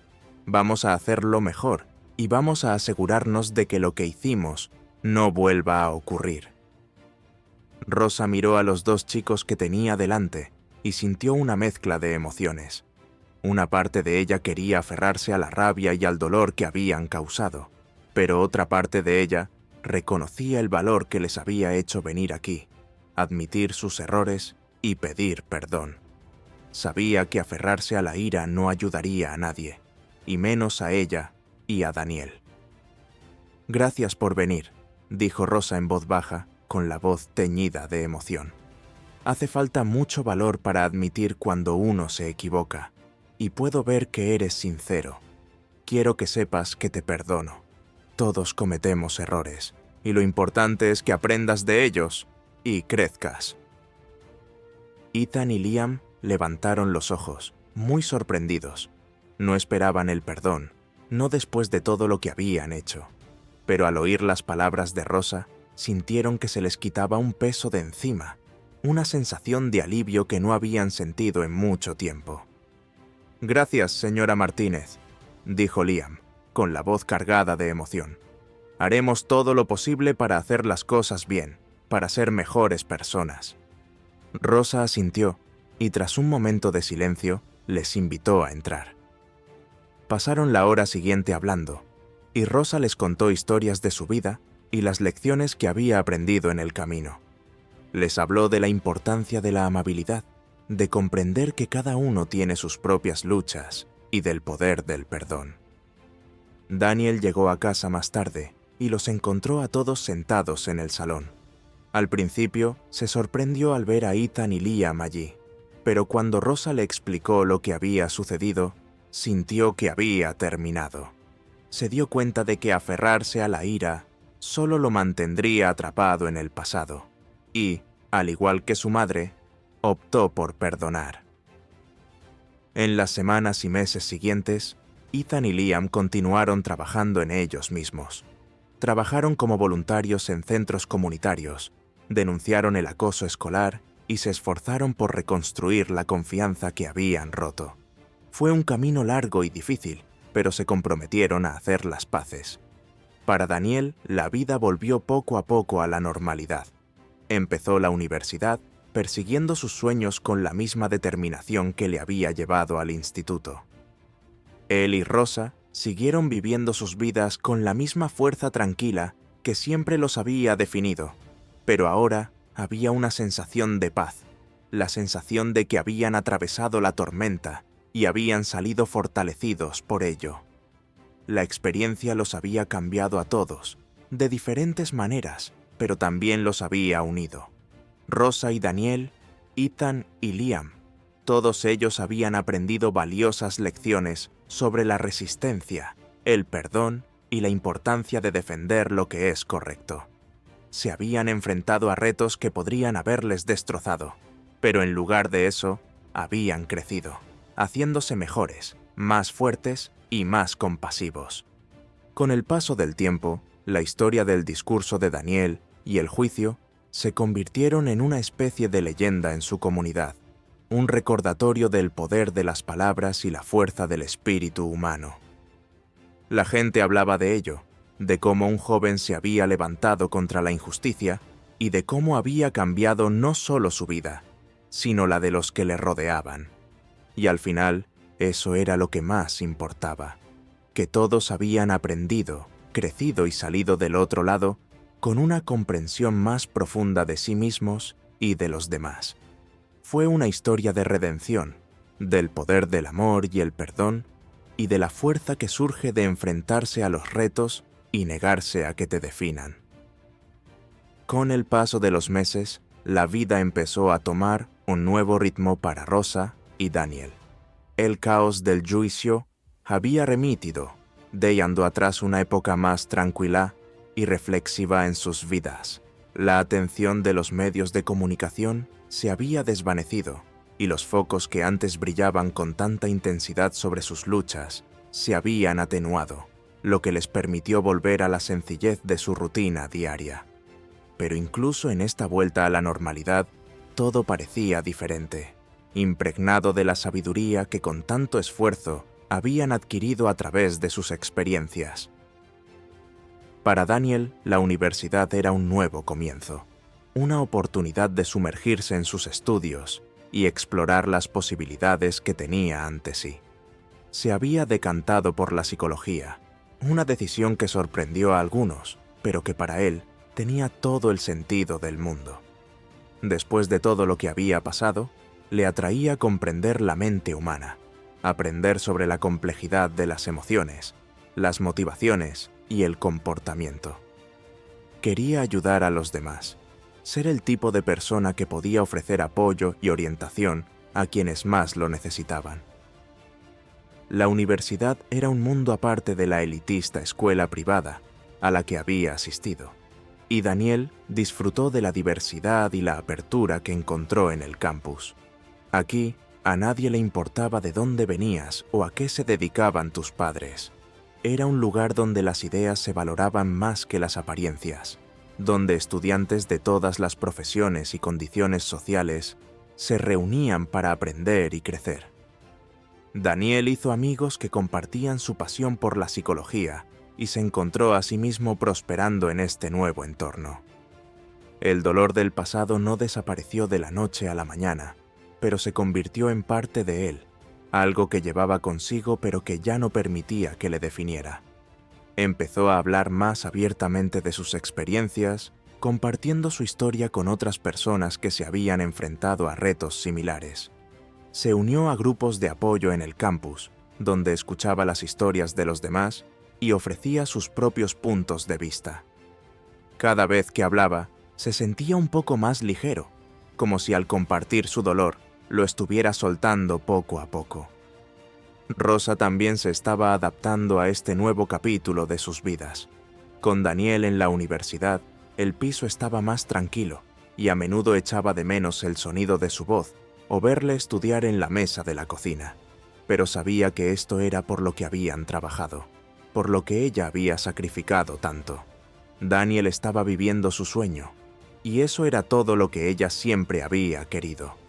Vamos a hacerlo mejor y vamos a asegurarnos de que lo que hicimos no vuelva a ocurrir. Rosa miró a los dos chicos que tenía delante y sintió una mezcla de emociones. Una parte de ella quería aferrarse a la rabia y al dolor que habían causado, pero otra parte de ella reconocía el valor que les había hecho venir aquí, admitir sus errores y pedir perdón. Sabía que aferrarse a la ira no ayudaría a nadie, y menos a ella y a Daniel. «Gracias por venir», dijo Rosa en voz baja, con la voz teñida de emoción. «Hace falta mucho valor para admitir cuando uno se equivoca, y puedo ver que eres sincero. Quiero que sepas que te perdono. Todos cometemos errores, y lo importante es que aprendas de ellos y crezcas». Ethan y Liam levantaron los ojos, muy sorprendidos. No esperaban el perdón, no después de todo lo que habían hecho. Pero al oír las palabras de Rosa, sintieron que se les quitaba un peso de encima, una sensación de alivio que no habían sentido en mucho tiempo. «Gracias, señora Martínez», dijo Liam, con la voz cargada de emoción. «Haremos todo lo posible para hacer las cosas bien, para ser mejores personas». Rosa asintió, y tras un momento de silencio, les invitó a entrar. Pasaron la hora siguiente hablando, y Rosa les contó historias de su vida y las lecciones que había aprendido en el camino. Les habló de la importancia de la amabilidad, de comprender que cada uno tiene sus propias luchas y del poder del perdón. Daniel llegó a casa más tarde y los encontró a todos sentados en el salón. Al principio, se sorprendió al ver a Ethan y Liam allí, pero cuando Rosa le explicó lo que había sucedido, sintió que había terminado. Se dio cuenta de que aferrarse a la ira solo lo mantendría atrapado en el pasado, y, al igual que su madre, optó por perdonar. En las semanas y meses siguientes, Ethan y Liam continuaron trabajando en ellos mismos. Trabajaron como voluntarios en centros comunitarios, denunciaron el acoso escolar y se esforzaron por reconstruir la confianza que habían roto. Fue un camino largo y difícil, pero se comprometieron a hacer las paces. Para Daniel, la vida volvió poco a poco a la normalidad. Empezó la universidad, persiguiendo sus sueños con la misma determinación que le había llevado al instituto. Él y Rosa siguieron viviendo sus vidas con la misma fuerza tranquila que siempre los había definido, pero ahora había una sensación de paz, la sensación de que habían atravesado la tormenta y habían salido fortalecidos por ello. La experiencia los había cambiado a todos, de diferentes maneras, pero también los había unido. Rosa y Daniel, Ethan y Liam, todos ellos habían aprendido valiosas lecciones sobre la resistencia, el perdón y la importancia de defender lo que es correcto. Se habían enfrentado a retos que podrían haberles destrozado, pero en lugar de eso, habían crecido, haciéndose mejores, más fuertes y más compasivos. Con el paso del tiempo, la historia del discurso de Daniel y el juicio se convirtieron en una especie de leyenda en su comunidad, un recordatorio del poder de las palabras y la fuerza del espíritu humano. La gente hablaba de ello, de cómo un joven se había levantado contra la injusticia y de cómo había cambiado no solo su vida, sino la de los que le rodeaban. Y al final, eso era lo que más importaba, que todos habían aprendido, crecido y salido del otro lado con una comprensión más profunda de sí mismos y de los demás. Fue una historia de redención, del poder del amor y el perdón, y de la fuerza que surge de enfrentarse a los retos y negarse a que te definan. Con el paso de los meses, la vida empezó a tomar un nuevo ritmo para Rosa y Daniel. El caos del juicio había remitido, dejando atrás una época más tranquila y reflexiva en sus vidas. La atención de los medios de comunicación se había desvanecido y los focos que antes brillaban con tanta intensidad sobre sus luchas se habían atenuado, lo que les permitió volver a la sencillez de su rutina diaria. Pero incluso en esta vuelta a la normalidad, todo parecía diferente, impregnado de la sabiduría que con tanto esfuerzo habían adquirido a través de sus experiencias. Para Daniel, la universidad era un nuevo comienzo, una oportunidad de sumergirse en sus estudios y explorar las posibilidades que tenía ante sí. Se había decantado por la psicología, una decisión que sorprendió a algunos, pero que para él tenía todo el sentido del mundo. Después de todo lo que había pasado, le atraía comprender la mente humana, aprender sobre la complejidad de las emociones, las motivaciones y el comportamiento. Quería ayudar a los demás, ser el tipo de persona que podía ofrecer apoyo y orientación a quienes más lo necesitaban. La universidad era un mundo aparte de la elitista escuela privada a la que había asistido, y Daniel disfrutó de la diversidad y la apertura que encontró en el campus. Aquí, a nadie le importaba de dónde venías o a qué se dedicaban tus padres. Era un lugar donde las ideas se valoraban más que las apariencias, donde estudiantes de todas las profesiones y condiciones sociales se reunían para aprender y crecer. Daniel hizo amigos que compartían su pasión por la psicología y se encontró a sí mismo prosperando en este nuevo entorno. El dolor del pasado no desapareció de la noche a la mañana, pero se convirtió en parte de él, algo que llevaba consigo pero que ya no permitía que le definiera. Empezó a hablar más abiertamente de sus experiencias, compartiendo su historia con otras personas que se habían enfrentado a retos similares. Se unió a grupos de apoyo en el campus, donde escuchaba las historias de los demás y ofrecía sus propios puntos de vista. Cada vez que hablaba, se sentía un poco más ligero, como si al compartir su dolor, lo estuviera soltando poco a poco. Rosa también se estaba adaptando a este nuevo capítulo de sus vidas. Con Daniel en la universidad, el piso estaba más tranquilo y a menudo echaba de menos el sonido de su voz o verle estudiar en la mesa de la cocina. Pero sabía que esto era por lo que habían trabajado, por lo que ella había sacrificado tanto. Daniel estaba viviendo su sueño, y eso era todo lo que ella siempre había querido.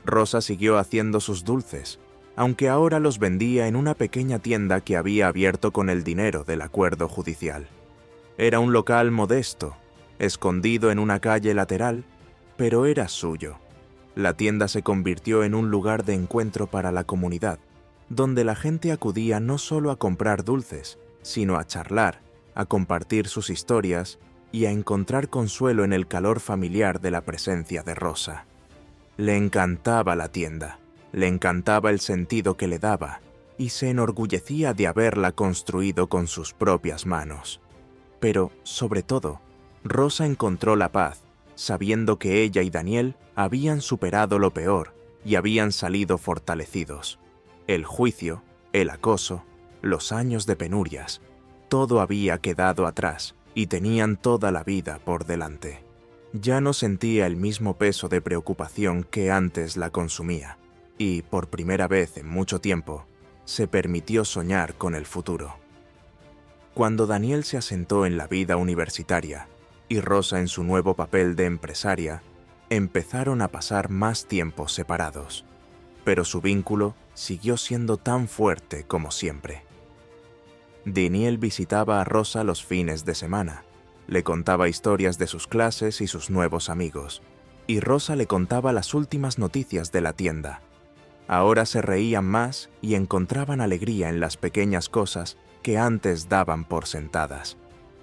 Rosa siguió haciendo sus dulces, aunque ahora los vendía en una pequeña tienda que había abierto con el dinero del acuerdo judicial. Era un local modesto, escondido en una calle lateral, pero era suyo. La tienda se convirtió en un lugar de encuentro para la comunidad, donde la gente acudía no solo a comprar dulces, sino a charlar, a compartir sus historias y a encontrar consuelo en el calor familiar de la presencia de Rosa. Le encantaba la tienda, le encantaba el sentido que le daba y se enorgullecía de haberla construido con sus propias manos. Pero, sobre todo, Rosa encontró la paz, sabiendo que ella y Daniel habían superado lo peor y habían salido fortalecidos. El juicio, el acoso, los años de penurias, todo había quedado atrás y tenían toda la vida por delante. Ya no sentía el mismo peso de preocupación que antes la consumía, y, por primera vez en mucho tiempo, se permitió soñar con el futuro. Cuando Daniel se asentó en la vida universitaria y Rosa en su nuevo papel de empresaria, empezaron a pasar más tiempo separados, pero su vínculo siguió siendo tan fuerte como siempre. Daniel visitaba a Rosa los fines de semana, le contaba historias de sus clases y sus nuevos amigos, y Rosa le contaba las últimas noticias de la tienda. Ahora se reían más y encontraban alegría en las pequeñas cosas que antes daban por sentadas.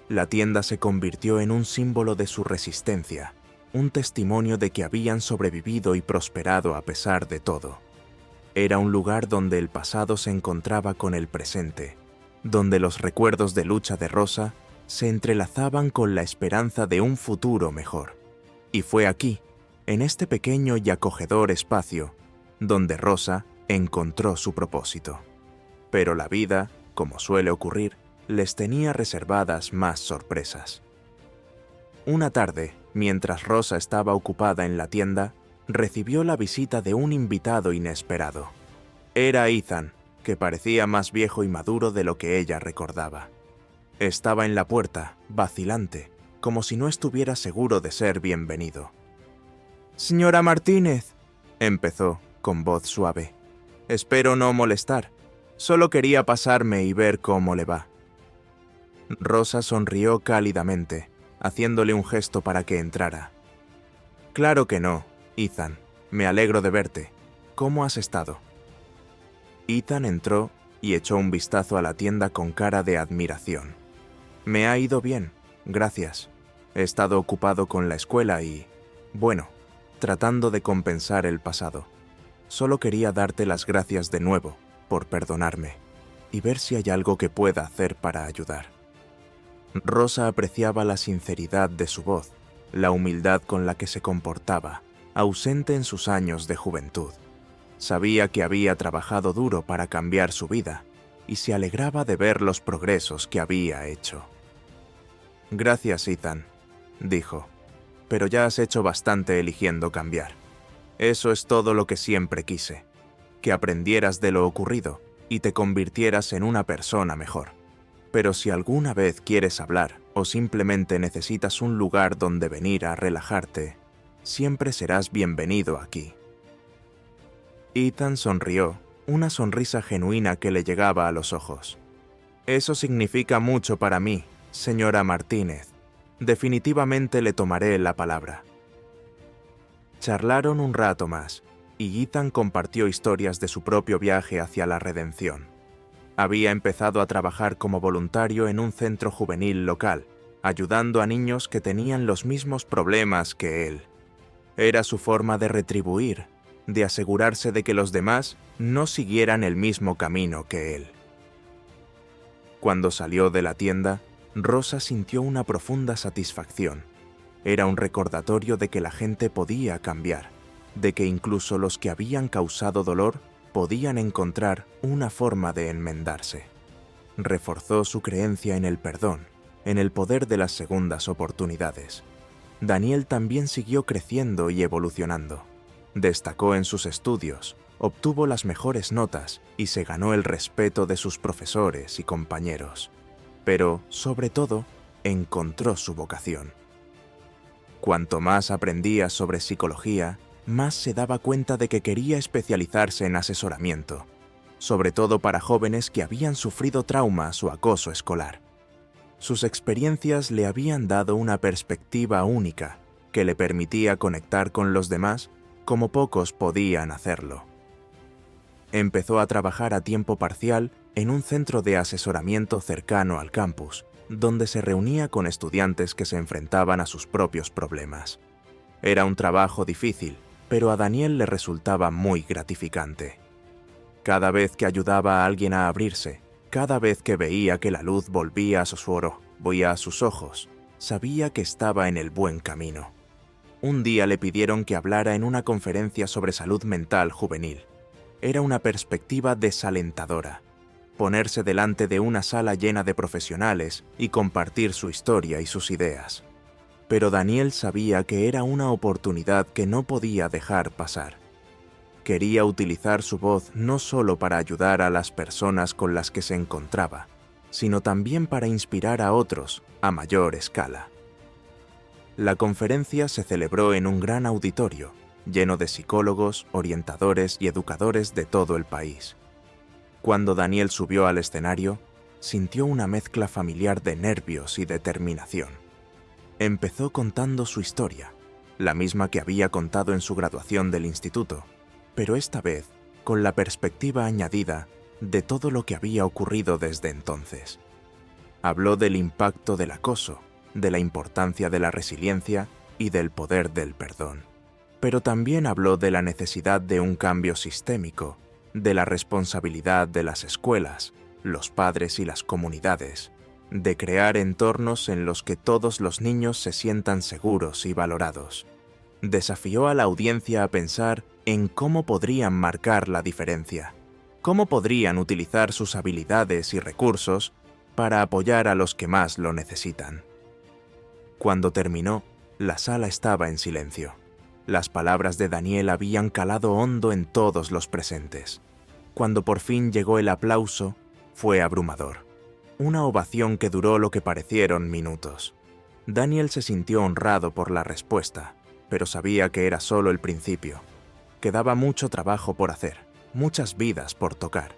La tienda se convirtió en un símbolo de su resistencia, un testimonio de que habían sobrevivido y prosperado a pesar de todo. Era un lugar donde el pasado se encontraba con el presente, donde los recuerdos de lucha de Rosa se entrelazaban con la esperanza de un futuro mejor. Y fue aquí, en este pequeño y acogedor espacio, donde Rosa encontró su propósito. Pero la vida, como suele ocurrir, les tenía reservadas más sorpresas. Una tarde, mientras Rosa estaba ocupada en la tienda, recibió la visita de un invitado inesperado. Era Ethan, que parecía más viejo y maduro de lo que ella recordaba. Estaba en la puerta, vacilante, como si no estuviera seguro de ser bienvenido. «Señora Martínez», empezó, con voz suave. «Espero no molestar. Solo quería pasarme y ver cómo le va». Rosa sonrió cálidamente, haciéndole un gesto para que entrara. «Claro que no, Ethan. Me alegro de verte. ¿Cómo has estado?» Ethan entró y echó un vistazo a la tienda con cara de admiración. «Me ha ido bien, gracias. He estado ocupado con la escuela y, bueno, tratando de compensar el pasado. Solo quería darte las gracias de nuevo por perdonarme y ver si hay algo que pueda hacer para ayudar». Rosa apreciaba la sinceridad de su voz, la humildad con la que se comportaba, ausente en sus años de juventud. Sabía que había trabajado duro para cambiar su vida y se alegraba de ver los progresos que había hecho. «Gracias, Ethan», dijo, «pero ya has hecho bastante eligiendo cambiar. Eso es todo lo que siempre quise, que aprendieras de lo ocurrido y te convirtieras en una persona mejor. Pero si alguna vez quieres hablar o simplemente necesitas un lugar donde venir a relajarte, siempre serás bienvenido aquí». Ethan sonrió, una sonrisa genuina que le llegaba a los ojos. «Eso significa mucho para mí, señora Martínez. Definitivamente le tomaré la palabra». Charlaron un rato más, y Ethan compartió historias de su propio viaje hacia la redención. Había empezado a trabajar como voluntario en un centro juvenil local, ayudando a niños que tenían los mismos problemas que él. Era su forma de retribuir, de asegurarse de que los demás no siguieran el mismo camino que él. Cuando salió de la tienda, Rosa sintió una profunda satisfacción. Era un recordatorio de que la gente podía cambiar, de que incluso los que habían causado dolor podían encontrar una forma de enmendarse. Reforzó su creencia en el perdón, en el poder de las segundas oportunidades. Daniel también siguió creciendo y evolucionando. Destacó en sus estudios, obtuvo las mejores notas y se ganó el respeto de sus profesores y compañeros. Pero, sobre todo, encontró su vocación. Cuanto más aprendía sobre psicología, más se daba cuenta de que quería especializarse en asesoramiento, sobre todo para jóvenes que habían sufrido traumas o acoso escolar. Sus experiencias le habían dado una perspectiva única que le permitía conectar con los demás como pocos podían hacerlo. Empezó a trabajar a tiempo parcial en un centro de asesoramiento cercano al campus, donde se reunía con estudiantes que se enfrentaban a sus propios problemas. Era un trabajo difícil, pero a Daniel le resultaba muy gratificante. Cada vez que ayudaba a alguien a abrirse, cada vez que veía que la luz volvía a sus ojos, sabía que estaba en el buen camino. Un día le pidieron que hablara en una conferencia sobre salud mental juvenil. Era una perspectiva desalentadora. Ponerse delante de una sala llena de profesionales y compartir su historia y sus ideas. Pero Daniel sabía que era una oportunidad que no podía dejar pasar. Quería utilizar su voz no solo para ayudar a las personas con las que se encontraba, sino también para inspirar a otros a mayor escala. La conferencia se celebró en un gran auditorio, lleno de psicólogos, orientadores y educadores de todo el país. Cuando Daniel subió al escenario, sintió una mezcla familiar de nervios y determinación. Empezó contando su historia, la misma que había contado en su graduación del instituto, pero esta vez con la perspectiva añadida de todo lo que había ocurrido desde entonces. Habló del impacto del acoso, de la importancia de la resiliencia y del poder del perdón. Pero también habló de la necesidad de un cambio sistémico, de la responsabilidad de las escuelas, los padres y las comunidades, de crear entornos en los que todos los niños se sientan seguros y valorados. Desafió a la audiencia a pensar en cómo podrían marcar la diferencia, cómo podrían utilizar sus habilidades y recursos para apoyar a los que más lo necesitan. Cuando terminó, la sala estaba en silencio. Las palabras de Daniel habían calado hondo en todos los presentes. Cuando por fin llegó el aplauso, fue abrumador. Una ovación que duró lo que parecieron minutos. Daniel se sintió honrado por la respuesta, pero sabía que era solo el principio. Quedaba mucho trabajo por hacer, muchas vidas por tocar.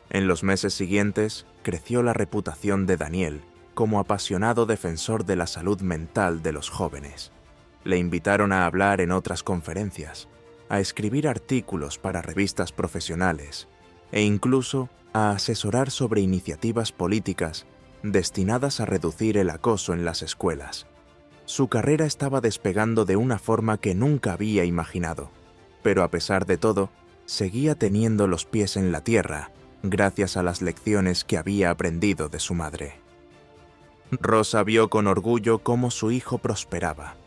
En los meses siguientes, creció la reputación de Daniel como apasionado defensor de la salud mental de los jóvenes. Le invitaron a hablar en otras conferencias, a escribir artículos para revistas profesionales e incluso a asesorar sobre iniciativas políticas destinadas a reducir el acoso en las escuelas. Su carrera estaba despegando de una forma que nunca había imaginado, pero a pesar de todo, seguía teniendo los pies en la tierra gracias a las lecciones que había aprendido de su madre. Rosa vio con orgullo cómo su hijo prosperaba.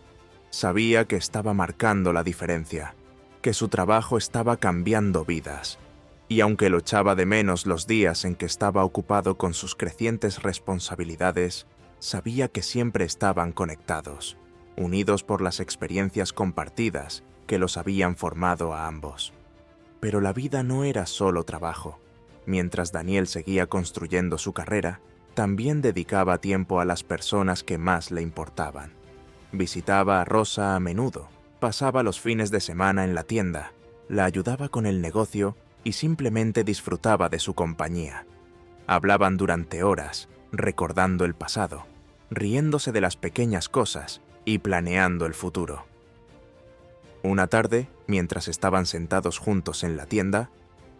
Sabía que estaba marcando la diferencia, que su trabajo estaba cambiando vidas, y aunque lo echaba de menos los días en que estaba ocupado con sus crecientes responsabilidades, sabía que siempre estaban conectados, unidos por las experiencias compartidas que los habían formado a ambos. Pero la vida no era solo trabajo. Mientras Daniel seguía construyendo su carrera, también dedicaba tiempo a las personas que más le importaban. Visitaba a Rosa a menudo, pasaba los fines de semana en la tienda, la ayudaba con el negocio y simplemente disfrutaba de su compañía. Hablaban durante horas, recordando el pasado, riéndose de las pequeñas cosas y planeando el futuro. Una tarde, mientras estaban sentados juntos en la tienda,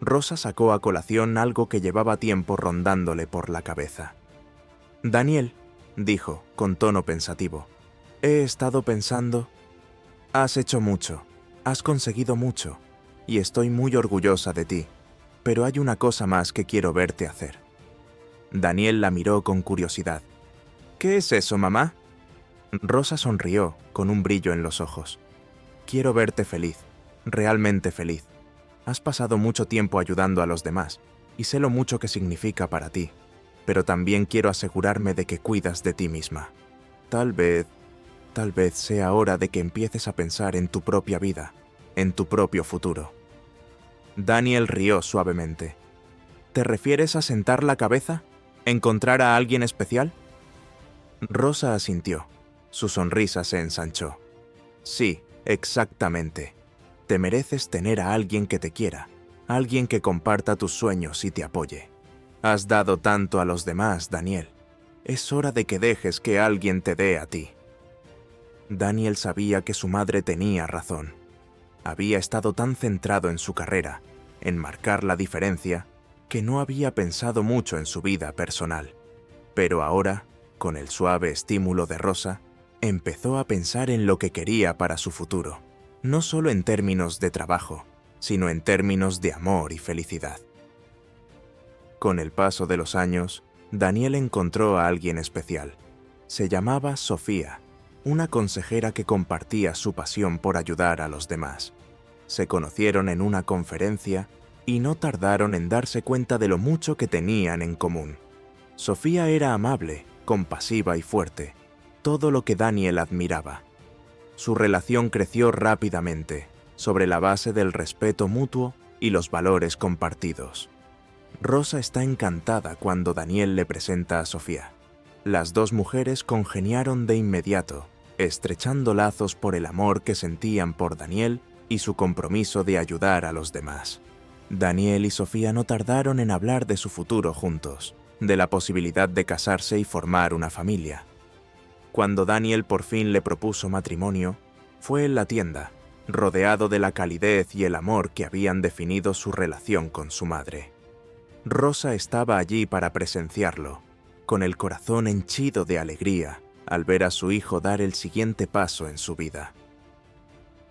Rosa sacó a colación algo que llevaba tiempo rondándole por la cabeza. «Daniel», dijo, con tono pensativo, «he estado pensando. Has hecho mucho, has conseguido mucho, y estoy muy orgullosa de ti, pero hay una cosa más que quiero verte hacer». Daniel la miró con curiosidad. «¿Qué es eso, mamá?» Rosa sonrió, con un brillo en los ojos. «Quiero verte feliz, realmente feliz. Has pasado mucho tiempo ayudando a los demás, y sé lo mucho que significa para ti, pero también quiero asegurarme de que cuidas de ti misma. Tal vez sea hora de que empieces a pensar en tu propia vida, en tu propio futuro». Daniel rió suavemente. «¿Te refieres a sentar la cabeza? ¿Encontrar a alguien especial?» Rosa asintió. Su sonrisa se ensanchó. «Sí, exactamente. Te mereces tener a alguien que te quiera, alguien que comparta tus sueños y te apoye. Has dado tanto a los demás, Daniel. Es hora de que dejes que alguien te dé a ti». Daniel sabía que su madre tenía razón. Había estado tan centrado en su carrera, en marcar la diferencia, que no había pensado mucho en su vida personal. Pero ahora, con el suave estímulo de Rosa, empezó a pensar en lo que quería para su futuro, no solo en términos de trabajo, sino en términos de amor y felicidad. Con el paso de los años, Daniel encontró a alguien especial. Se llamaba Sofía, una consejera que compartía su pasión por ayudar a los demás. Se conocieron en una conferencia y no tardaron en darse cuenta de lo mucho que tenían en común. Sofía era amable, compasiva y fuerte, todo lo que Daniel admiraba. Su relación creció rápidamente, sobre la base del respeto mutuo y los valores compartidos. Rosa está encantada cuando Daniel le presenta a Sofía. Las dos mujeres congeniaron de inmediato, estrechando lazos por el amor que sentían por Daniel y su compromiso de ayudar a los demás. Daniel y Sofía no tardaron en hablar de su futuro juntos, de la posibilidad de casarse y formar una familia. Cuando Daniel por fin le propuso matrimonio, fue en la tienda, rodeado de la calidez y el amor que habían definido su relación con su madre. Rosa estaba allí para presenciarlo, con el corazón henchido de alegría al ver a su hijo dar el siguiente paso en su vida.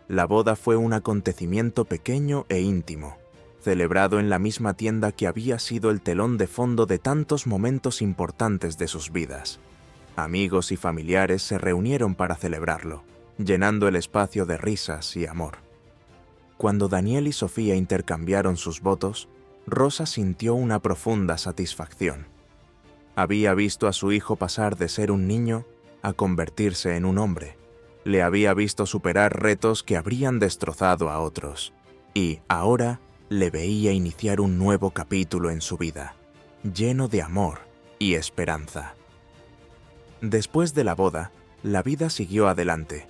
La boda fue un acontecimiento pequeño e íntimo, celebrado en la misma tienda que había sido el telón de fondo de tantos momentos importantes de sus vidas. Amigos y familiares se reunieron para celebrarlo, llenando el espacio de risas y amor. Cuando Daniel y Sofía intercambiaron sus votos, Rosa sintió una profunda satisfacción. Había visto a su hijo pasar de ser un niño a convertirse en un hombre. Le había visto superar retos que habrían destrozado a otros. Y ahora le veía iniciar un nuevo capítulo en su vida, lleno de amor y esperanza. Después de la boda, la vida siguió adelante,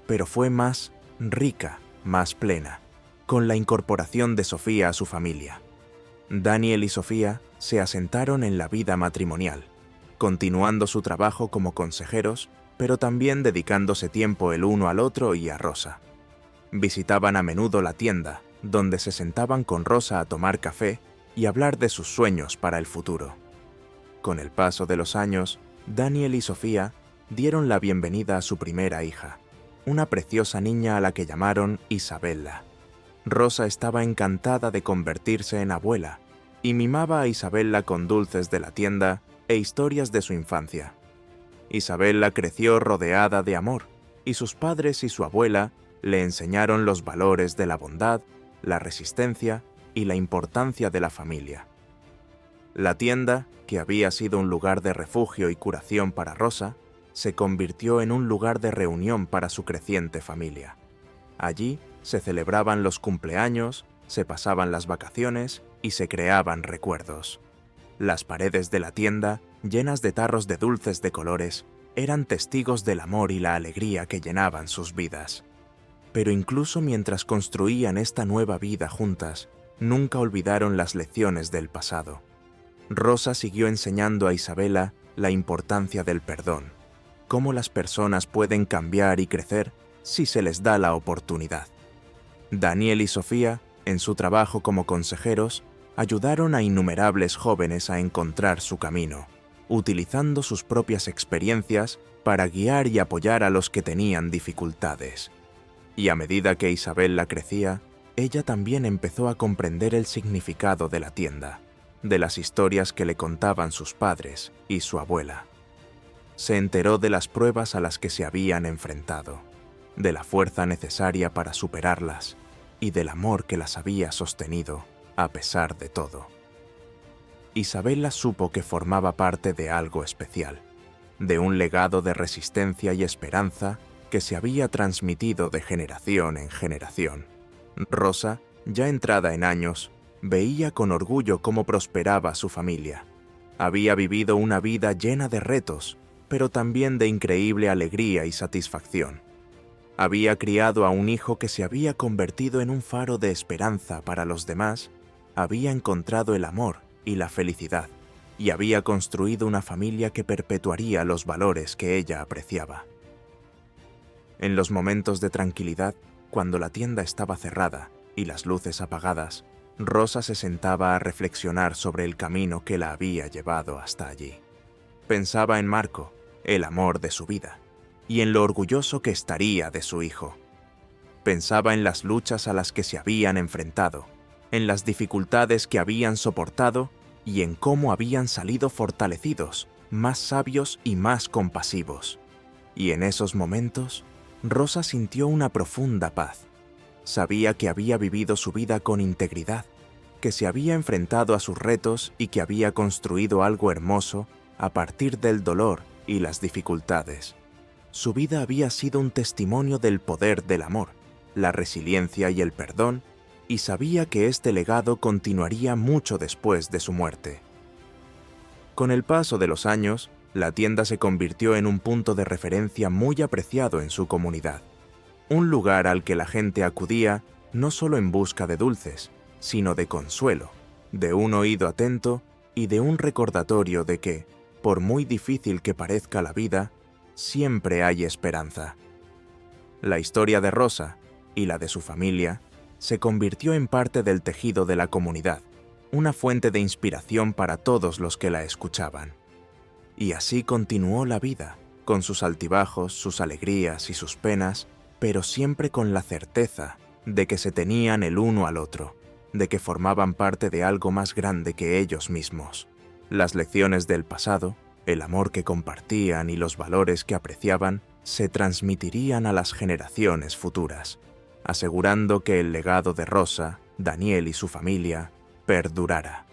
pero fue más rica, más plena, con la incorporación de Sofía a su familia. Daniel y Sofía se asentaron en la vida matrimonial, continuando su trabajo como consejeros, pero también dedicándose tiempo el uno al otro y a Rosa. Visitaban a menudo la tienda, donde se sentaban con Rosa a tomar café y hablar de sus sueños para el futuro. Con el paso de los años, Daniel y Sofía dieron la bienvenida a su primera hija, una preciosa niña a la que llamaron Isabella. Rosa estaba encantada de convertirse en abuela y mimaba a Isabella con dulces de la tienda e historias de su infancia. Isabella creció rodeada de amor, y sus padres y su abuela le enseñaron los valores de la bondad, la resistencia y la importancia de la familia. La tienda, que había sido un lugar de refugio y curación para Rosa, se convirtió en un lugar de reunión para su creciente familia. Allí se celebraban los cumpleaños, se pasaban las vacaciones y se creaban recuerdos. Las paredes de la tienda, llenas de tarros de dulces de colores, eran testigos del amor y la alegría que llenaban sus vidas. Pero incluso mientras construían esta nueva vida juntas, nunca olvidaron las lecciones del pasado. Rosa siguió enseñando a Isabella la importancia del perdón, cómo las personas pueden cambiar y crecer si se les da la oportunidad. Daniel y Sofía, en su trabajo como consejeros, ayudaron a innumerables jóvenes a encontrar su camino, utilizando sus propias experiencias para guiar y apoyar a los que tenían dificultades. Y a medida que Isabella crecía, ella también empezó a comprender el significado de la tienda, de las historias que le contaban sus padres y su abuela. Se enteró de las pruebas a las que se habían enfrentado, de la fuerza necesaria para superarlas y del amor que las había sostenido a pesar de todo. Isabella supo que formaba parte de algo especial, de un legado de resistencia y esperanza que se había transmitido de generación en generación. Rosa, ya entrada en años, veía con orgullo cómo prosperaba su familia. Había vivido una vida llena de retos, pero también de increíble alegría y satisfacción. Había criado a un hijo que se había convertido en un faro de esperanza para los demás, había encontrado el amor y la felicidad, y había construido una familia que perpetuaría los valores que ella apreciaba. En los momentos de tranquilidad, cuando la tienda estaba cerrada y las luces apagadas, Rosa se sentaba a reflexionar sobre el camino que la había llevado hasta allí. Pensaba en Marco, el amor de su vida, y en lo orgulloso que estaría de su hijo. Pensaba en las luchas a las que se habían enfrentado, en las dificultades que habían soportado y en cómo habían salido fortalecidos, más sabios y más compasivos. Y en esos momentos, Rosa sintió una profunda paz. Sabía que había vivido su vida con integridad, que se había enfrentado a sus retos y que había construido algo hermoso a partir del dolor y las dificultades. Su vida había sido un testimonio del poder del amor, la resiliencia y el perdón, y sabía que este legado continuaría mucho después de su muerte. Con el paso de los años, la tienda se convirtió en un punto de referencia muy apreciado en su comunidad, un lugar al que la gente acudía no solo en busca de dulces, sino de consuelo, de un oído atento y de un recordatorio de que, por muy difícil que parezca la vida, siempre hay esperanza. La historia de Rosa y la de su familia se convirtió en parte del tejido de la comunidad, una fuente de inspiración para todos los que la escuchaban. Y así continuó la vida, con sus altibajos, sus alegrías y sus penas, pero siempre con la certeza de que se tenían el uno al otro, de que formaban parte de algo más grande que ellos mismos. Las lecciones del pasado, el amor que compartían y los valores que apreciaban se transmitirían a las generaciones futuras. asegurando que el legado de Rosa, Daniel y su familia perdurara.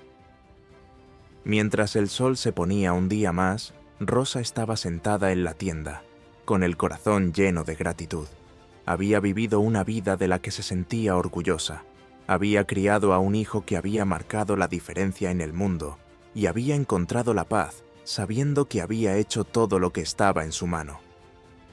Mientras el sol se ponía un día más, Rosa estaba sentada en la tienda, con el corazón lleno de gratitud. Había vivido una vida de la que se sentía orgullosa. Había criado a un hijo que había marcado la diferencia en el mundo y había encontrado la paz sabiendo que había hecho todo lo que estaba en su mano.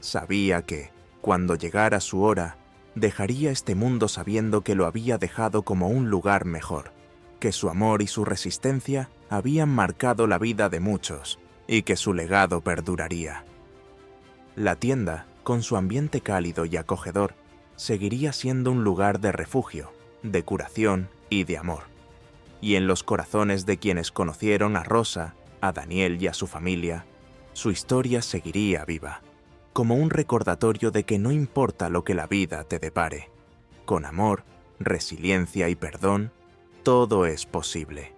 Sabía que, cuando llegara su hora, dejaría este mundo sabiendo que lo había dejado como un lugar mejor, que su amor y su resistencia habían marcado la vida de muchos y que su legado perduraría. La tienda, con su ambiente cálido y acogedor, seguiría siendo un lugar de refugio, de curación y de amor. Y en los corazones de quienes conocieron a Rosa, a Daniel y a su familia, su historia seguiría viva, como un recordatorio de que no importa lo que la vida te depare, con amor, resiliencia y perdón, todo es posible.